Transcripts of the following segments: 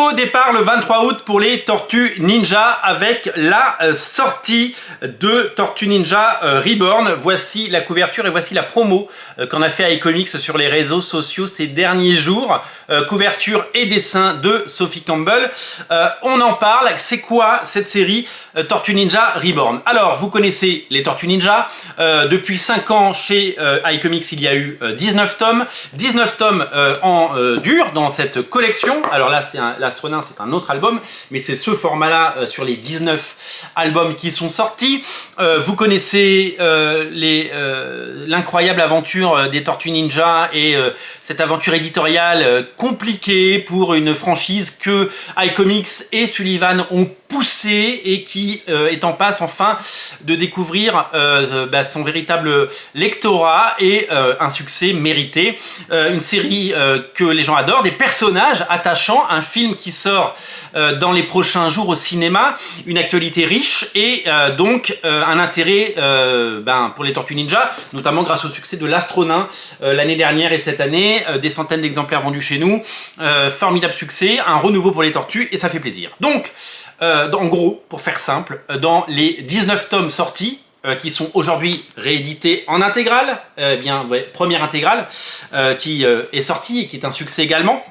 Nouveau départ le 23 août pour les Tortues Ninja avec la sortie de Tortues Ninja Reborn. Voici la couverture et voici la promo qu'en a fait iComics sur les réseaux sociaux ces derniers jours. Couverture et dessin de Sophie Campbell. On en parle, c'est quoi cette série Tortues Ninja Reborn? Alors, vous connaissez les Tortues Ninja. Depuis 5 ans, chez iComics, il y a eu 19 tomes. 19 tomes en dur dans cette collection. Alors là, l'Astronaut, c'est un autre album, mais c'est ce format-là sur les 19 albums qui sont sortis. Vous connaissez l'incroyable aventure des Tortues Ninja et cette aventure éditoriale compliquée pour une franchise que iComics et Sullivan ont poussé et qui est en passe enfin de découvrir son véritable lectorat et un succès mérité. Une série que les gens adorent, des personnages attachants, un film qui sort dans les prochains jours au cinéma, une actualité riche et donc un intérêt pour les Tortues Ninja, notamment grâce au succès de l'Astronaut l'année dernière et cette année, des centaines d'exemplaires vendus chez nous, formidable succès, un renouveau pour les Tortues et ça fait plaisir. Donc, en gros, pour faire simple, dans les 19 tomes sortis, qui sont aujourd'hui réédités en intégrale, première intégrale, qui est sortie et qui est un succès également.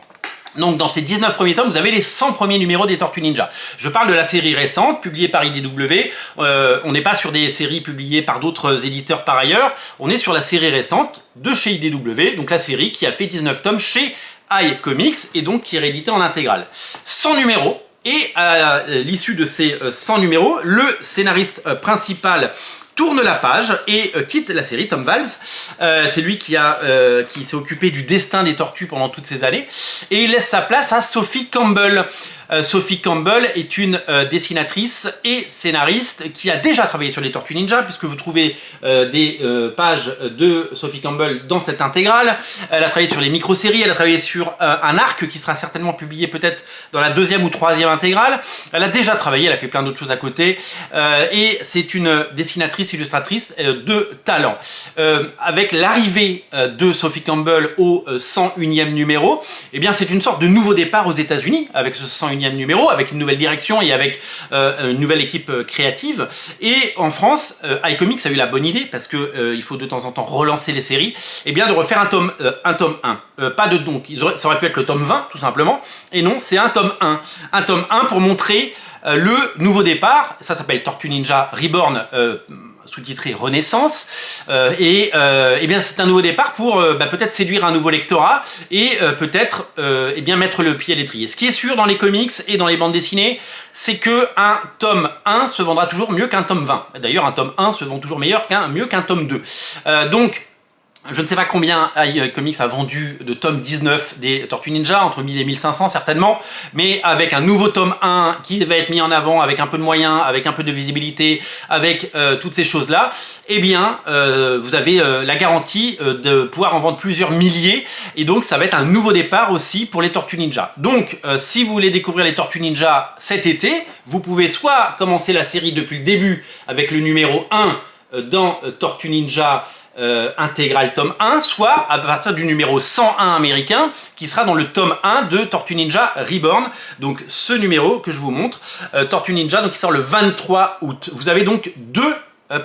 Donc dans ces 19 premiers tomes, vous avez les 100 premiers numéros des Tortues Ninja. Je parle de la série récente, publiée par IDW. On n'est pas sur des séries publiées par d'autres éditeurs par ailleurs. On est sur la série récente de chez IDW, donc la série qui a fait 19 tomes chez iComics et donc qui est rééditée en intégrale. 100 numéros. Et à l'issue de ces 100 numéros, le scénariste principal tourne la page et quitte la série, Tom Valls. C'est lui qui s'est occupé du destin des tortues pendant toutes ces années. Et il laisse sa place à Sophie Campbell. Sophie Campbell est une dessinatrice et scénariste qui a déjà travaillé sur les Tortues Ninja, puisque vous trouvez des pages de Sophie Campbell dans cette intégrale. Elle a travaillé sur les micro-séries, elle a travaillé sur un arc qui sera certainement publié peut-être dans la 2e ou 3e intégrale. Elle a déjà travaillé, elle a fait plein d'autres choses à côté. Et c'est une dessinatrice, illustratrice de talent. Avec l'arrivée de Sophie Campbell au 101e numéro, eh bien c'est une sorte de nouveau départ aux États-Unis avec ce 101e numéro, avec une nouvelle direction et avec une nouvelle équipe créative. Et en France, iComics a eu la bonne idée, parce que il faut de temps en temps relancer les séries, et bien de refaire un tome 1. Pas de donc, ça aurait pu être le tome 20 tout simplement, et non, c'est un tome 1. Un tome 1 pour montrer le nouveau départ. Ça s'appelle Tortues Ninja Reborn, sous-titré Renaissance, et bien c'est un nouveau départ pour peut-être séduire un nouveau lectorat et peut-être mettre le pied à l'étrier. Ce qui est sûr dans les comics et dans les bandes dessinées, c'est que un tome 1 se vendra toujours mieux qu'un tome 20. D'ailleurs, un tome 1 se vend toujours mieux qu'un tome 2. Donc, je ne sais pas combien iComics a vendu de tome 19 des Tortues Ninja, entre 1000 et 1500 certainement, mais avec un nouveau tome 1 qui va être mis en avant, avec un peu de moyens, avec un peu de visibilité, avec toutes ces choses-là, eh bien, vous avez la garantie de pouvoir en vendre plusieurs milliers, et donc ça va être un nouveau départ aussi pour les Tortues Ninja. Donc, si vous voulez découvrir les Tortues Ninja cet été, vous pouvez soit commencer la série depuis le début avec le numéro 1 dans Tortues Ninja intégral tome 1, soit à partir du numéro 101 américain qui sera dans le tome 1 de Tortues Ninja Reborn. Donc ce numéro que je vous montre, Tortues Ninja, donc qui sort le 23 août. Vous avez donc 2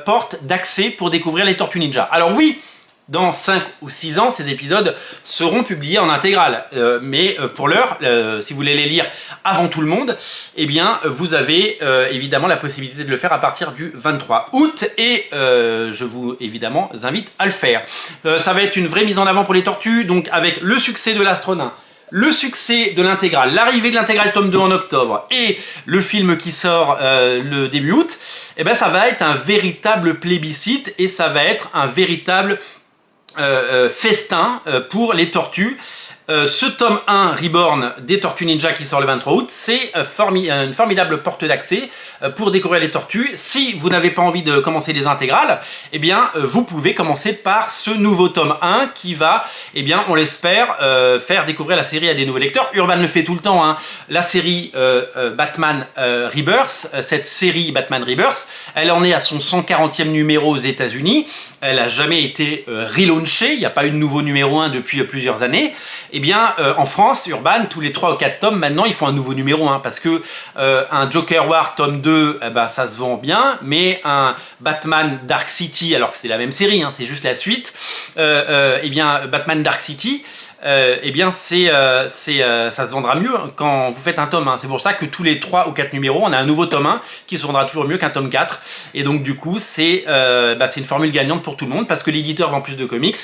portes d'accès pour découvrir les Tortues Ninja. Alors oui, dans 5 ou 6 ans, ces épisodes seront publiés en intégrale. Mais pour l'heure, si vous voulez les lire avant tout le monde, eh bien, vous avez évidemment la possibilité de le faire à partir du 23 août. Et je vous, évidemment, invite à le faire. Ça va être une vraie mise en avant pour les tortues, donc avec le succès de l'Astronaut, le succès de l'intégrale, l'arrivée de l'intégrale tome 2 en octobre et le film qui sort le début août, eh ben, ça va être un véritable plébiscite et ça va être un véritable festin pour les tortues. Ce tome 1 Reborn des Tortues Ninja qui sort le 23 août, c'est une formidable porte d'accès pour découvrir les tortues. Si vous n'avez pas envie de commencer les intégrales, eh bien vous pouvez commencer par ce nouveau tome 1 qui va, eh bien on l'espère, faire découvrir la série à des nouveaux lecteurs. Urban le fait tout le temps, hein. La série Batman Rebirth, cette série Batman Rebirth, elle en est à son 140e numéro aux États-Unis. Elle n'a jamais été relaunchée, il n'y a pas eu de nouveau numéro 1 depuis plusieurs années. Et bien, en France, Urban, tous les 3 ou 4 tomes, maintenant, ils font un nouveau numéro 1, parce que un Joker War tome 2, eh ben, ça se vend bien, mais un Batman Dark City, alors que c'est la même série, hein, c'est juste la suite, eh bien, Batman Dark City, eh bien ça se vendra mieux quand vous faites un tome 1. C'est pour ça que tous les 3 ou 4 numéros, on a un nouveau tome 1 qui se vendra toujours mieux qu'un tome 4. Et donc du coup, c'est une formule gagnante pour tout le monde parce que l'éditeur vend plus de comics,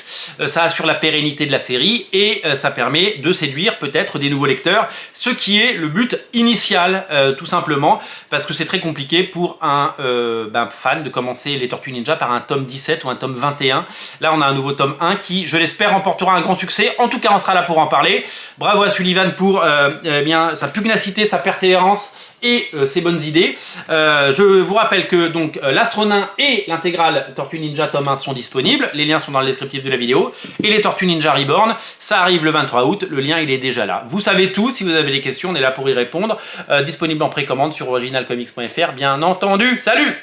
ça assure la pérennité de la série et ça permet de séduire peut-être des nouveaux lecteurs, ce qui est le but initial tout simplement, parce que c'est très compliqué pour un fan de commencer les Tortues Ninja par un tome 17 ou un tome 21. Là, on a un nouveau tome 1 qui, je l'espère, remportera un grand succès. En tout cas, on sera là pour en parler. Bravo à Sullivan pour sa pugnacité, sa persévérance et ses bonnes idées. Je vous rappelle que donc l'Astronaut et l'intégrale Tortue Ninja tome 1 sont disponibles. Les liens sont dans le descriptif de la vidéo. Et les Tortues Ninja Reborn, ça arrive le 23 août. Le lien, il est déjà là. Vous savez tout. Si vous avez des questions, on est là pour y répondre. Disponible en précommande sur originalcomics.fr, bien entendu. Salut!